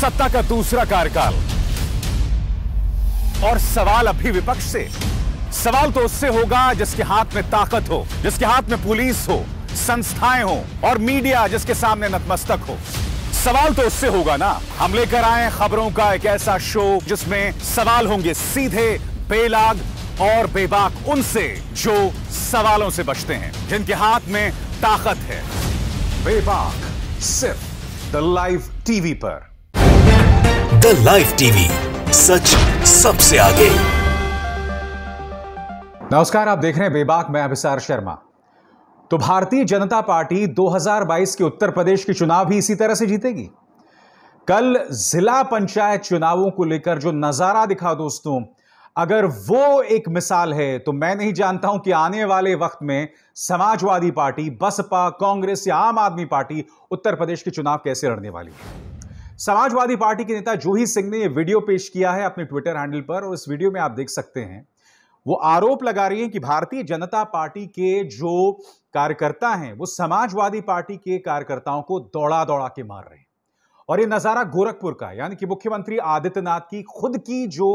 सत्ता का दूसरा कार्यकाल और सवाल अभी विपक्ष से। सवाल तो उससे होगा जिसके हाथ में ताकत हो, जिसके हाथ में पुलिस हो, संस्थाएं हो और मीडिया जिसके सामने नतमस्तक हो। सवाल तो उससे होगा ना। हम लेकर आए खबरों का एक ऐसा शो जिसमें सवाल होंगे सीधे, बेलाग और बेबाक उनसे जो सवालों से बचते हैं, जिनके हाथ में ताकत है। बेबाक सिर्फ द लाइव टीवी पर। द लाइव टीवी, सच सबसे आगे। नमस्कार, आप देख रहे हैं बेबाक, मैं अभिसार शर्मा। तो भारतीय जनता पार्टी 2022 के उत्तर प्रदेश के चुनाव भी इसी तरह से जीतेगी। कल जिला पंचायत चुनावों को लेकर जो नजारा दिखा दोस्तों, अगर वो एक मिसाल है तो मैं नहीं जानता हूं कि आने वाले वक्त में समाजवादी पार्टी, बसपा, कांग्रेस या आम आदमी पार्टी उत्तर प्रदेश के चुनाव कैसे लड़ने वाली है। समाजवादी पार्टी के नेता जूही सिंह ने यह वीडियो पेश किया है अपने ट्विटर हैंडल पर, और इस वीडियो में आप देख सकते हैं वो आरोप लगा रही हैं कि भारतीय जनता पार्टी के जो कार्यकर्ता हैं वो समाजवादी पार्टी के कार्यकर्ताओं को दौड़ा दौड़ा के मार रहे हैं। और ये नजारा गोरखपुर का, यानी कि मुख्यमंत्री आदित्यनाथ की खुद की जो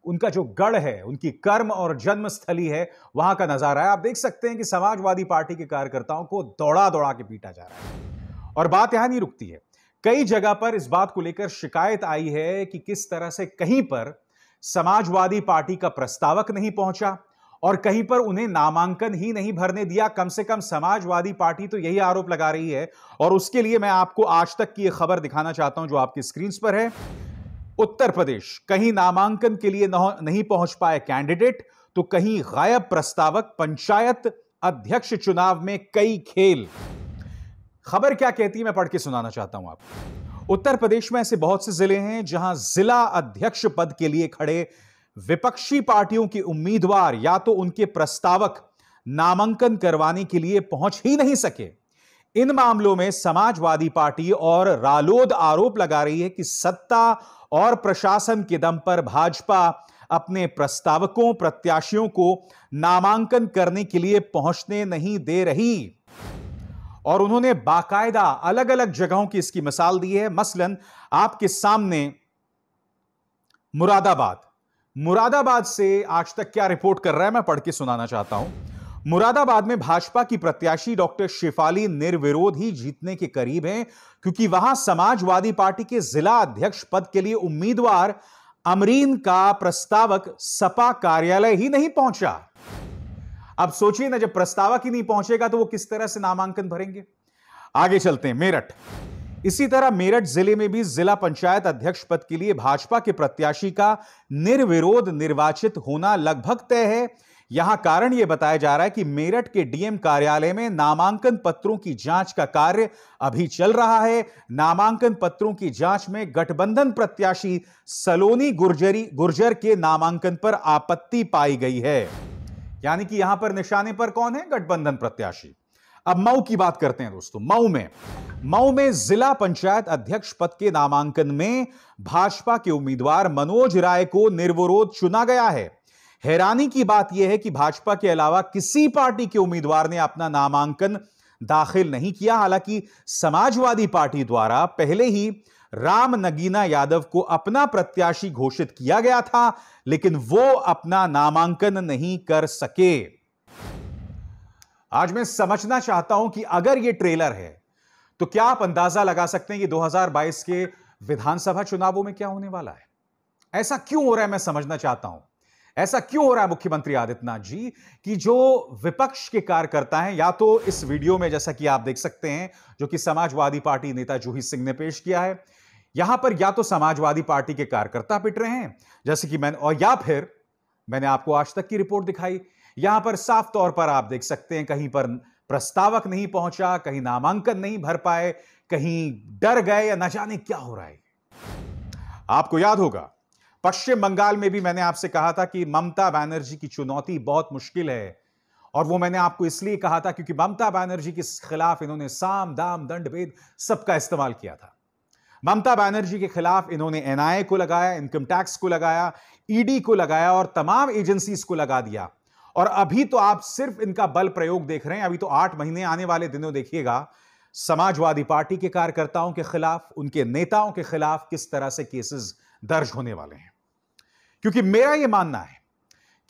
उनका जो गढ़ है, उनकी कर्म और जन्मस्थली है, वहां का नजारा है। आप देख सकते हैं कि समाजवादी पार्टी के कार्यकर्ताओं को दौड़ा दौड़ा के पीटा जा रहा है। और बात यहां नहीं रुकती है, कई जगह पर इस बात को लेकर शिकायत आई है कि किस तरह से कहीं पर समाजवादी पार्टी का प्रस्तावक नहीं पहुंचा और कहीं पर उन्हें नामांकन ही नहीं भरने दिया। कम से कम समाजवादी पार्टी तो यही आरोप लगा रही है, और उसके लिए मैं आपको आज तक की यह खबर दिखाना चाहता हूं जो आपकी स्क्रीन पर है। उत्तर प्रदेश, कहीं नामांकन के लिए नहीं पहुंच पाए कैंडिडेट, तो कहीं गायब प्रस्तावक। पंचायत अध्यक्ष चुनाव में कई खेल। खबर क्या कहती है मैं पढ़ के सुनाना चाहता हूं आपको। उत्तर प्रदेश में ऐसे बहुत से जिले हैं जहां जिला अध्यक्ष पद के लिए खड़े विपक्षी पार्टियों के उम्मीदवार या तो उनके प्रस्तावक नामांकन करवाने के लिए पहुंच ही नहीं सके। इन मामलों में समाजवादी पार्टी और रालोद आरोप लगा रही है कि सत्ता और प्रशासन के दम पर भाजपा अपने प्रस्तावकों, प्रत्याशियों को नामांकन करने के लिए पहुंचने नहीं दे रही। और उन्होंने बाकायदा अलग अलग जगहों की इसकी मिसाल दी है। मसलन आपके सामने मुरादाबाद से आज तक क्या रिपोर्ट कर रहा है मैं पढ़ के सुनाना चाहता हूं। मुरादाबाद में भाजपा की प्रत्याशी डॉक्टर शेफाली निर्विरोध ही जीतने के करीब हैं, क्योंकि वहां समाजवादी पार्टी के जिला अध्यक्ष पद के लिए उम्मीदवार अमरीन का प्रस्तावक सपा कार्यालय ही नहीं पहुंचा। अब सोचिए ना, जब प्रस्तावक ही नहीं पहुंचेगा तो वो किस तरह से नामांकन भरेंगे। आगे चलते हैं, मेरठ। इसी तरह मेरठ जिले में भी जिला पंचायत अध्यक्ष पद के लिए भाजपा के प्रत्याशी का निर्विरोध निर्वाचित होना लगभग तय है। यहां कारण यह बताया जा रहा है कि मेरठ के डीएम कार्यालय में नामांकन पत्रों की जांच का कार्य अभी चल रहा है। नामांकन पत्रों की जांच में गठबंधन प्रत्याशी सलोनी गुर्जर के नामांकन पर आपत्ति पाई गई है। यानी कि यहां पर निशाने पर कौन है? गठबंधन प्रत्याशी। अब मऊ की बात करते हैं दोस्तों। मऊ में जिला पंचायत अध्यक्ष पद के नामांकन में भाजपा के उम्मीदवार मनोज राय को निर्विरोध चुना गया है। हैरानी की बात यह है कि भाजपा के अलावा किसी पार्टी के उम्मीदवार ने अपना नामांकन दाखिल नहीं किया। हालांकि समाजवादी पार्टी द्वारा पहले ही राम नगीना यादव को अपना प्रत्याशी घोषित किया गया था, लेकिन वो अपना नामांकन नहीं कर सके। आज मैं समझना चाहता हूं कि अगर यह ट्रेलर है तो क्या आप अंदाजा लगा सकते हैं कि 2022 के विधानसभा चुनावों में क्या होने वाला है? ऐसा क्यों हो रहा है मैं समझना चाहता हूं। ऐसा क्यों हो रहा है मुख्यमंत्री आदित्यनाथ जी कि जो विपक्ष के कार्यकर्ता हैं, या तो इस वीडियो में जैसा कि आप देख सकते हैं जो कि समाजवादी पार्टी नेता जूही सिंह ने पेश किया है, यहां पर या तो समाजवादी पार्टी के कार्यकर्ता पिट रहे हैं जैसे कि या फिर मैंने आपको आज तक की रिपोर्ट दिखाई, यहां पर साफ तौर पर आप देख सकते हैं कहीं पर प्रस्तावक नहीं पहुंचा, कहीं नामांकन नहीं भर पाए, कहीं डर गए, या न जाने क्या हो रहा है। आपको याद होगा पश्चिम बंगाल में भी मैंने आपसे कहा था कि ममता बनर्जी की चुनौती बहुत मुश्किल है, और वो मैंने आपको इसलिए कहा था क्योंकि ममता बनर्जी के खिलाफ इन्होंने साम दाम दंड भेद सबका इस्तेमाल किया था। ममता बनर्जी के खिलाफ इन्होंने एनआईए को लगाया, इनकम टैक्स को लगाया, ईडी को लगाया और तमाम एजेंसीज को लगा दिया। और अभी तो आप सिर्फ इनका बल प्रयोग देख रहे हैं। अभी तो 8 महीने आने वाले दिनों देखिएगा समाजवादी पार्टी के कार्यकर्ताओं के खिलाफ, उनके नेताओं के खिलाफ किस तरह से केसेस दर्ज होने वाले हैं। क्योंकि मेरा यह मानना है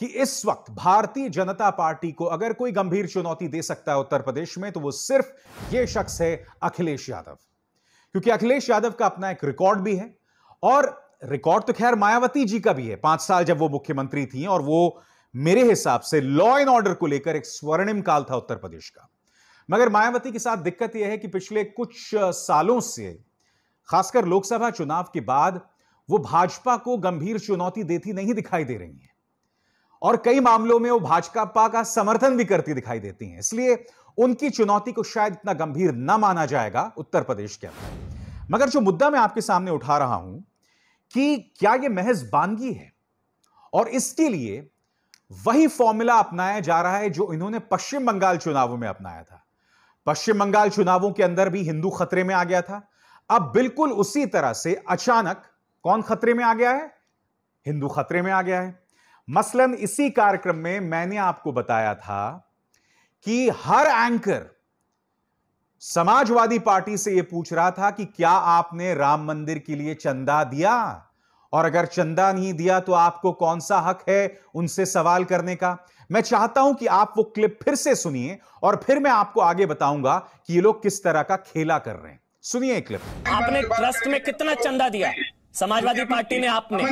कि इस वक्त भारतीय जनता पार्टी को अगर कोई गंभीर चुनौती दे सकता है उत्तर प्रदेश में, तो वो सिर्फ यह शख्स है अखिलेश यादव। क्योंकि अखिलेश यादव का अपना एक रिकॉर्ड भी है, और रिकॉर्ड तो खैर मायावती जी का भी है। 5 साल जब वो मुख्यमंत्री थी, और वो मेरे हिसाब से लॉ एंड ऑर्डर को लेकर एक स्वर्णिम काल था उत्तर प्रदेश का। मगर मायावती के साथ दिक्कत यह है कि पिछले कुछ सालों से, खासकर लोकसभा चुनाव के बाद, वो भाजपा को गंभीर चुनौती देती नहीं दिखाई दे रही है, और कई मामलों में वो भाजपा का समर्थन भी करती दिखाई देती हैं। इसलिए उनकी चुनौती को शायद इतना गंभीर ना माना जाएगा उत्तर प्रदेश के अंदर। मगर जो मुद्दा मैं आपके सामने उठा रहा हूं कि क्या यह महज बानगी है, और इसके लिए वही फॉर्मूला अपनाया जा रहा है जो इन्होंने पश्चिम बंगाल चुनावों में अपनाया था। पश्चिम बंगाल चुनावों के अंदर भी हिंदू खतरे में आ गया था। अब बिल्कुल उसी तरह से अचानक कौन खतरे में आ गया है? हिंदू खतरे में आ गया है। मसलन इसी कार्यक्रम में मैंने आपको बताया था कि हर एंकर समाजवादी पार्टी से यह पूछ रहा था कि क्या आपने राम मंदिर के लिए चंदा दिया, और अगर चंदा नहीं दिया तो आपको कौन सा हक है उनसे सवाल करने का। मैं चाहता हूं कि आप वो क्लिप फिर से सुनिए, और फिर मैं आपको आगे बताऊंगा कि ये लोग किस तरह का खेला कर रहे हैं। सुनिए क्लिप। आपने ट्रस्ट में कितना चंदा दिया? समाजवादी पार्टी ने आपने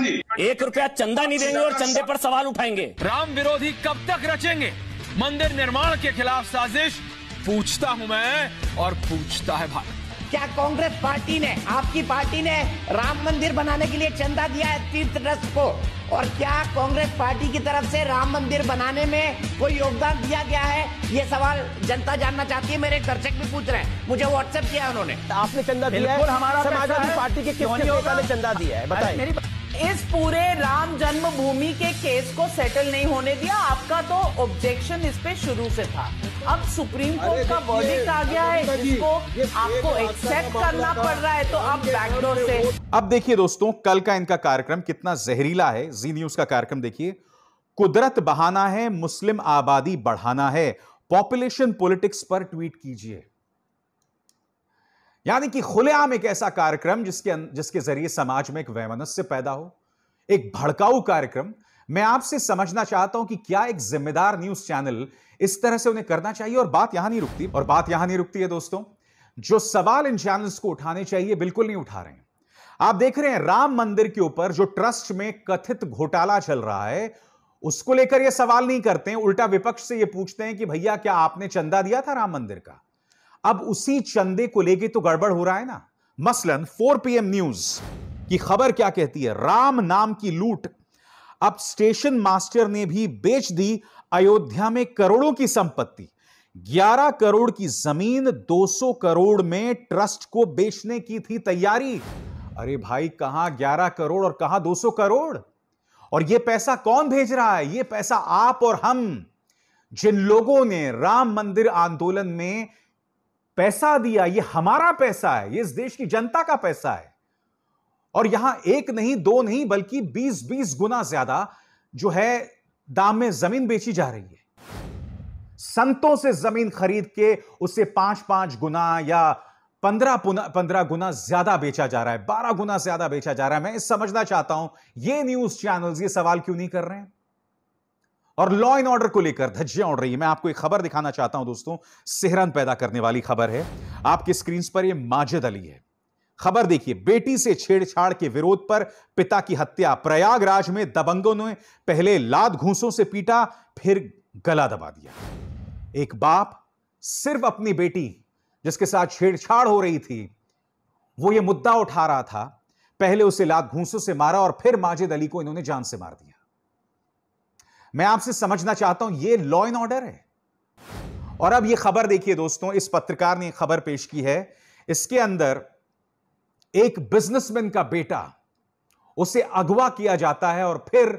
1 रुपया चंदा नहीं देंगे, और चंदे पर सवाल उठाएंगे। राम विरोधी कब तक रचेंगे मंदिर निर्माण के खिलाफ साजिश? पूछता हूं मैं, और पूछता है भारत। क्या कांग्रेस पार्टी ने, आपकी पार्टी ने राम मंदिर बनाने के लिए चंदा दिया है तीर्थ ट्रस्ट को? और क्या कांग्रेस पार्टी की तरफ से राम मंदिर बनाने में कोई योगदान दिया गया है? ये सवाल जनता जानना चाहती है। मेरे दर्शक भी पूछ रहे हैं, मुझे व्हाट्सएप किया उन्होंने। आपने चंदा दिया है? हमारा समाजवादी पार्टी के किस नेता ने चंदा दिया है? बताइए। इस पूरे राम जन्मभूमि के केस को सेटल नहीं होने दिया। आपका तो ऑब्जेक्शन इस पे शुरू से था। अब सुप्रीम कोर्ट का वर्डिक्ट आ गया है, जिसको आपको एक्सेप्ट करना पड़ रहा है, तो आप बैकडोर से। अब देखिए दोस्तों, कल का इनका कार्यक्रम कितना जहरीला है। जी न्यूज का कार्यक्रम देखिए। कुदरत बहाना है, मुस्लिम आबादी बढ़ाना है, पॉपुलेशन पॉलिटिक्स पर ट्वीट कीजिए। यानी कि खुलेआम एक ऐसा कार्यक्रम जिसके जरिए समाज में एक वैमनस्य पैदा हो, एक भड़काऊ कार्यक्रम। मैं आपसे समझना चाहता हूं कि क्या एक जिम्मेदार न्यूज चैनल इस तरह से उन्हें करना चाहिए। और बात यहां नहीं रुकती है दोस्तों। जो सवाल इन चैनल्स को उठाने चाहिए बिल्कुल नहीं उठा रहे हैं। आप देख रहे हैं राम मंदिर के ऊपर जो ट्रस्ट में कथित घोटाला चल रहा है, उसको लेकर यह सवाल नहीं करते हैं। उल्टा विपक्ष से यह पूछते हैं कि भैया क्या आपने चंदा दिया था राम मंदिर का? अब उसी चंदे को लेके तो गड़बड़ हो रहा है ना। मसलन 4 PM न्यूज की खबर क्या कहती है? राम नाम की लूट। अब स्टेशन मास्टर ने भी बेच दी अयोध्या में करोड़ों की संपत्ति। 11 करोड़ की जमीन 200 करोड़ में ट्रस्ट को बेचने की थी तैयारी। अरे भाई, कहां 11 करोड़ और कहां 200 करोड़? और यह पैसा कौन भेज रहा है? यह पैसा आप और हम, जिन लोगों ने राम मंदिर आंदोलन में पैसा दिया, यह हमारा पैसा है, यह इस देश की जनता का पैसा है। और यहां 1 नहीं 2 नहीं बल्कि 20-20 गुना ज्यादा जो है दाम में जमीन बेची जा रही है। संतों से जमीन खरीद के उसे 5-5 गुना या 15 गुना ज्यादा बेचा जा रहा है, 12 गुना ज्यादा बेचा जा रहा है। मैं समझना चाहता हूं ये न्यूज चैनल्स ये सवाल क्यों नहीं कर रहे हैं। और लॉ एंड ऑर्डर को लेकर धज्जियां उड़ रही है। मैं आपको एक खबर दिखाना चाहता हूं दोस्तों, सिहरन पैदा करने वाली खबर है। आपकी स्क्रीन पर यह माजिद अली है। खबर देखिए। बेटी से छेड़छाड़ के विरोध पर पिता की हत्या। प्रयागराज में दबंगों ने पहले लात घूंसों से पीटा, फिर गला दबा दिया। एक बाप सिर्फ अपनी बेटी जिसके साथ छेड़छाड़ हो रही थी, वो ये मुद्दा उठा रहा था, पहले उसे लात घूंसों से मारा और फिर माजिद अली को इन्होंने जान से मार दिया। मैं आपसे समझना चाहता हूं यह लॉ एंड ऑर्डर है। और अब यह खबर देखिए दोस्तों, इस पत्रकार ने खबर पेश की है। इसके अंदर एक बिजनेसमैन का बेटा, उसे अगवा किया जाता है और फिर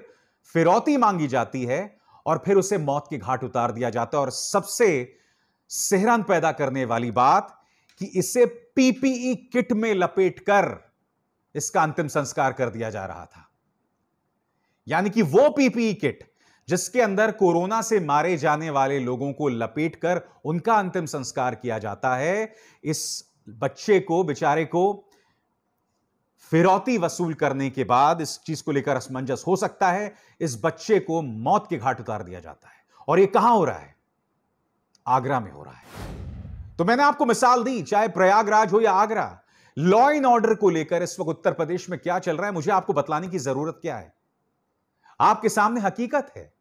फिरौती मांगी जाती है और फिर उसे मौत के घाट उतार दिया जाता है। और सबसे सिहरन पैदा करने वाली बात कि इसे PPE किट में लपेटकर इसका अंतिम संस्कार कर दिया जा रहा था। यानी कि वो PPE किट जिसके अंदर कोरोना से मारे जाने वाले लोगों को लपेटकर उनका अंतिम संस्कार किया जाता है, इस बच्चे को, बेचारे को फिरौती वसूल करने के बाद इस चीज को लेकर असमंजस हो सकता है, इस बच्चे को मौत के घाट उतार दिया जाता है। और यह कहां हो रहा है? आगरा में हो रहा है। तो मैंने आपको मिसाल दी, चाहे प्रयागराज हो या आगरा, लॉ एंड ऑर्डर को लेकर इस वक्त उत्तर प्रदेश में क्या चल रहा है, मुझे आपको बतलाने की जरूरत क्या है? आपके सामने हकीकत है।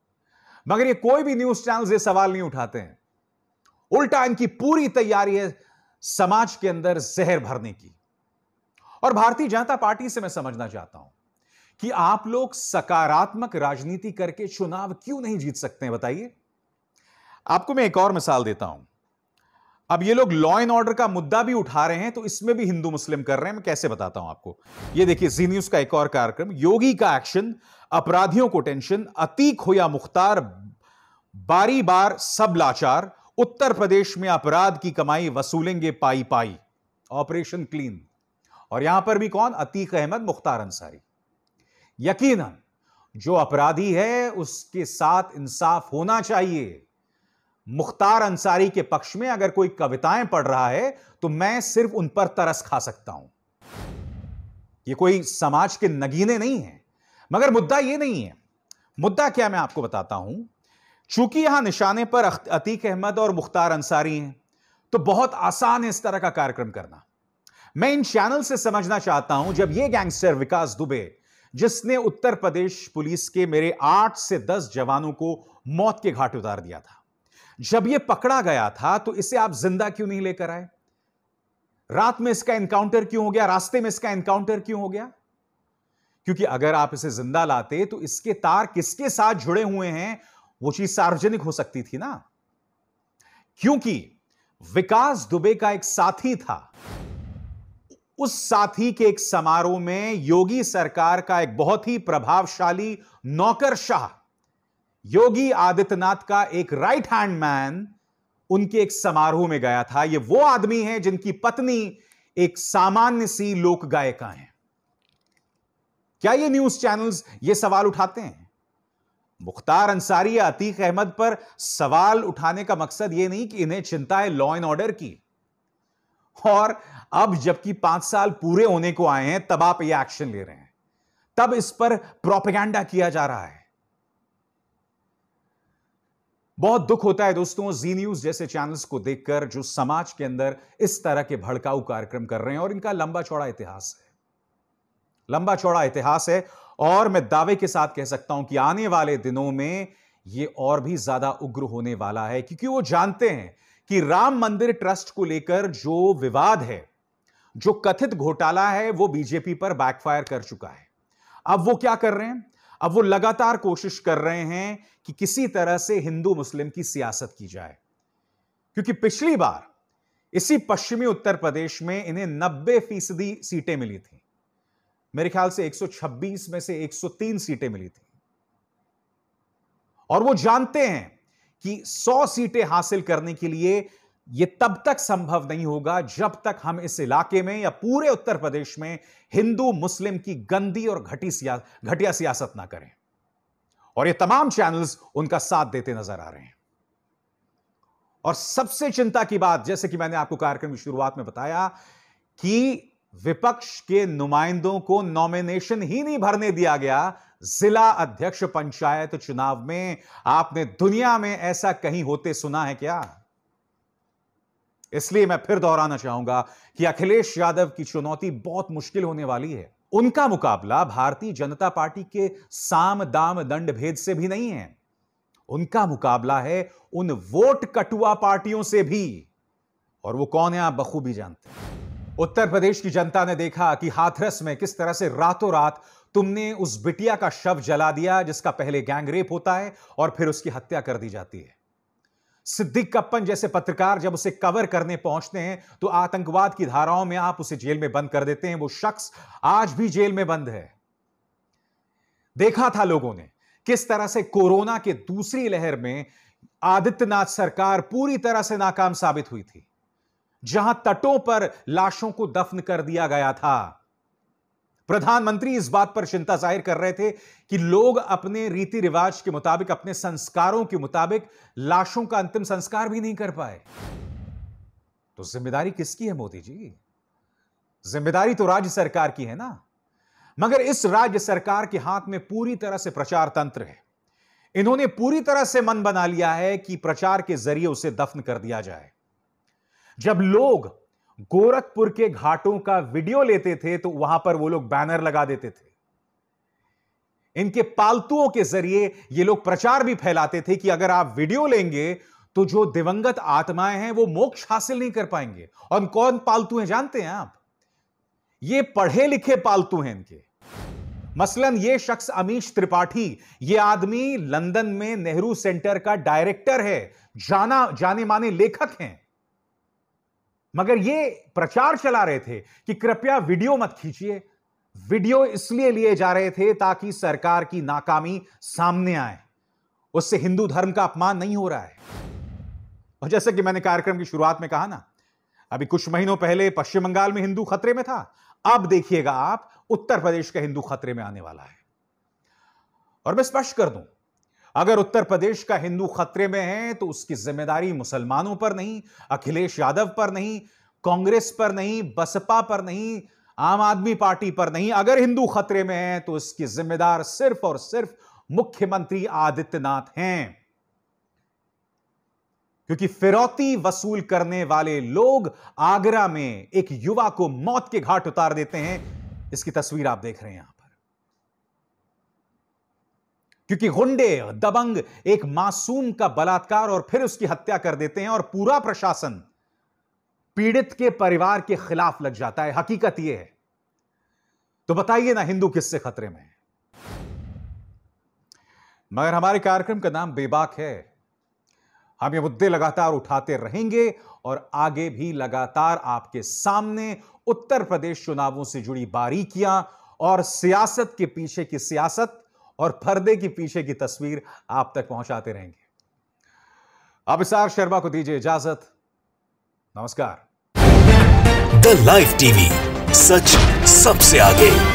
मगर ये कोई भी न्यूज चैनल ये सवाल नहीं उठाते हैं। उल्टा इनकी पूरी तैयारी है समाज के अंदर जहर भरने की। और भारतीय जनता पार्टी से मैं समझना चाहता हूं कि आप लोग सकारात्मक राजनीति करके चुनाव क्यों नहीं जीत सकते हैं, बताइए। आपको मैं एक और मिसाल देता हूं। अब ये लोग लॉ एंड ऑर्डर का मुद्दा भी उठा रहे हैं, तो इसमें भी हिंदू मुस्लिम कर रहे हैं। मैं कैसे बताता हूं आपको। ये देखिए, जी न्यूज का एक और कार्यक्रम, योगी का एक्शन, अपराधियों को टेंशन, अतीक हो या मुख्तार, बारी बार सब लाचार, उत्तर प्रदेश में अपराध की कमाई वसूलेंगे पाई पाई, ऑपरेशन क्लीन। और यहां पर भी कौन? अतीक अहमद, मुख्तार अंसारी। यकीनन जो अपराधी है उसके साथ इंसाफ होना चाहिए। मुख्तार अंसारी के पक्ष में अगर कोई कविताएं पढ़ रहा है तो मैं सिर्फ उन पर तरस खा सकता हूं। ये कोई समाज के नगीने नहीं है। मगर मुद्दा ये नहीं है। मुद्दा क्या, मैं आपको बताता हूं। चूंकि यहां निशाने पर अतीक अहमद और मुख्तार अंसारी हैं, तो बहुत आसान है इस तरह का कार्यक्रम करना। मैं इन चैनल से समझना चाहता हूं, जब यह गैंगस्टर विकास दुबे, जिसने उत्तर प्रदेश पुलिस के मेरे 8 से 10 जवानों को मौत के घाट उतार दिया था, जब यह पकड़ा गया था तो इसे आप जिंदा क्यों नहीं लेकर आए? रात में इसका एनकाउंटर क्यों हो गया? रास्ते में इसका एनकाउंटर क्यों हो गया? क्योंकि अगर आप इसे जिंदा लाते तो इसके तार किसके साथ जुड़े हुए हैं वो चीज सार्वजनिक हो सकती थी ना। क्योंकि विकास दुबे का एक साथी था। उस साथी के एक समारोह में योगी सरकार का एक बहुत ही प्रभावशाली नौकरशाह, योगी आदित्यनाथ का एक राइट हैंड मैन, उनके एक समारोह में गया था। यह वो आदमी है जिनकी पत्नी एक सामान्य सी लोक गायिका है। क्या ये न्यूज चैनल्स ये सवाल उठाते हैं? मुख्तार अंसारी या अतीक अहमद पर सवाल उठाने का मकसद यह नहीं कि इन्हें चिंता है लॉ एंड ऑर्डर की, और अब जबकि 5 साल पूरे होने को आए हैं तब आप ये एक्शन ले रहे हैं, तब इस पर प्रोपेगेंडा किया जा रहा है। बहुत दुख होता है दोस्तों जी न्यूज जैसे चैनल्स को देखकर, जो समाज के अंदर इस तरह के भड़काऊ कार्यक्रम कर रहे हैं। और इनका लंबा चौड़ा इतिहास है, लंबा चौड़ा इतिहास है। और मैं दावे के साथ कह सकता हूं कि आने वाले दिनों में यह और भी ज्यादा उग्र होने वाला है, क्योंकि वो जानते हैं कि राम मंदिर ट्रस्ट को लेकर जो विवाद है, जो कथित घोटाला है, वो बीजेपी पर बैकफायर कर चुका है। अब वो क्या कर रहे हैं? अब वो लगातार कोशिश कर रहे हैं कि किसी तरह से हिंदू मुस्लिम की सियासत की जाए, क्योंकि पिछली बार इसी पश्चिमी उत्तर प्रदेश में इन्हें 90% सीटें मिली थी। मेरे ख्याल से 126 में से 103 सीटें मिली थी। और वो जानते हैं कि 100 सीटें हासिल करने के लिए यह तब तक संभव नहीं होगा जब तक हम इस इलाके में या पूरे उत्तर प्रदेश में हिंदू मुस्लिम की गंदी और घटिया सियासत ना करें। और ये तमाम चैनल्स उनका साथ देते नजर आ रहे हैं। और सबसे चिंता की बात, जैसे कि मैंने आपको कार्यक्रम की शुरुआत में बताया, कि विपक्ष के नुमाइंदों को नॉमिनेशन ही नहीं भरने दिया गया जिला अध्यक्ष पंचायत चुनाव में। आपने दुनिया में ऐसा कहीं होते सुना है क्या? इसलिए मैं फिर दोहराना चाहूंगा कि अखिलेश यादव की चुनौती बहुत मुश्किल होने वाली है। उनका मुकाबला भारतीय जनता पार्टी के साम दाम दंड भेद से भी नहीं है, उनका मुकाबला है उन वोट कटुआ पार्टियों से भी। और वो कौन है आप बखूबी जानते हैं। उत्तर प्रदेश की जनता ने देखा कि हाथरस में किस तरह से रातों रात तुमने उस बिटिया का शव जला दिया जिसका पहले गैंग रेप होता है और फिर उसकी हत्या कर दी जाती है। सिद्दीक कप्पन जैसे पत्रकार जब उसे कवर करने पहुंचते हैं तो आतंकवाद की धाराओं में आप उसे जेल में बंद कर देते हैं। वो शख्स आज भी जेल में बंद है। देखा था लोगों ने किस तरह से कोरोना के दूसरी लहर में आदित्यनाथ सरकार पूरी तरह से नाकाम साबित हुई थी। जहां तटों पर लाशों को दफन कर दिया गया था, प्रधानमंत्री इस बात पर चिंता जाहिर कर रहे थे कि लोग अपने रीति रिवाज के मुताबिक, अपने संस्कारों के मुताबिक लाशों का अंतिम संस्कार भी नहीं कर पाए। तो जिम्मेदारी किसकी है मोदी जी? जिम्मेदारी तो राज्य सरकार की है ना। मगर इस राज्य सरकार के हाथ में पूरी तरह से प्रचार तंत्र है। इन्होंने पूरी तरह से मन बना लिया है कि प्रचार के जरिए उसे दफन कर दिया जाए। जब लोग गोरखपुर के घाटों का वीडियो लेते थे तो वहां पर वो लोग बैनर लगा देते थे। इनके पालतुओं के जरिए ये लोग प्रचार भी फैलाते थे कि अगर आप वीडियो लेंगे तो जो दिवंगत आत्माएं हैं वो मोक्ष हासिल नहीं कर पाएंगे। और कौन पालतू हैं जानते हैं आप? ये पढ़े लिखे पालतू हैं इनके। मसलन ये शख्स अमीश त्रिपाठी, ये आदमी लंदन में नेहरू सेंटर का डायरेक्टर है, जाने माने लेखक हैं। मगर ये प्रचार चला रहे थे कि कृपया वीडियो मत खींचिए। वीडियो इसलिए लिए जा रहे थे ताकि सरकार की नाकामी सामने आए, उससे हिंदू धर्म का अपमान नहीं हो रहा है। और जैसे कि मैंने कार्यक्रम की शुरुआत में कहा ना, अभी कुछ महीनों पहले पश्चिम बंगाल में हिंदू खतरे में था, अब देखिएगा आप उत्तर प्रदेश का हिंदू खतरे में आने वाला है। और मैं स्पष्ट कर दूं, अगर उत्तर प्रदेश का हिंदू खतरे में है तो उसकी जिम्मेदारी मुसलमानों पर नहीं, अखिलेश यादव पर नहीं, कांग्रेस पर नहीं, बसपा पर नहीं, आम आदमी पार्टी पर नहीं। अगर हिंदू खतरे में है तो इसकी जिम्मेदार सिर्फ और सिर्फ मुख्यमंत्री आदित्यनाथ हैं। क्योंकि फिरौती वसूल करने वाले लोग आगरा में एक युवा को मौत के घाट उतार देते हैं। इसकी तस्वीर आप देख रहे हैं यहां पर। क्योंकि गुंडे, दबंग एक मासूम का बलात्कार और फिर उसकी हत्या कर देते हैं और पूरा प्रशासन पीड़ित के परिवार के खिलाफ लग जाता है। हकीकत यह है। तो बताइए ना, हिंदू किससे खतरे में है? मगर हमारे कार्यक्रम का नाम बेबाक है। हम ये मुद्दे लगातार उठाते रहेंगे और आगे भी लगातार आपके सामने उत्तर प्रदेश चुनावों से जुड़ी बारीकियां और सियासत के पीछे की सियासत और पर्दे के पीछे की तस्वीर आप तक पहुंचाते रहेंगे। अभिसार शर्मा को दीजिए इजाजत। नमस्कार। द लाइव टीवी, सच सबसे आगे।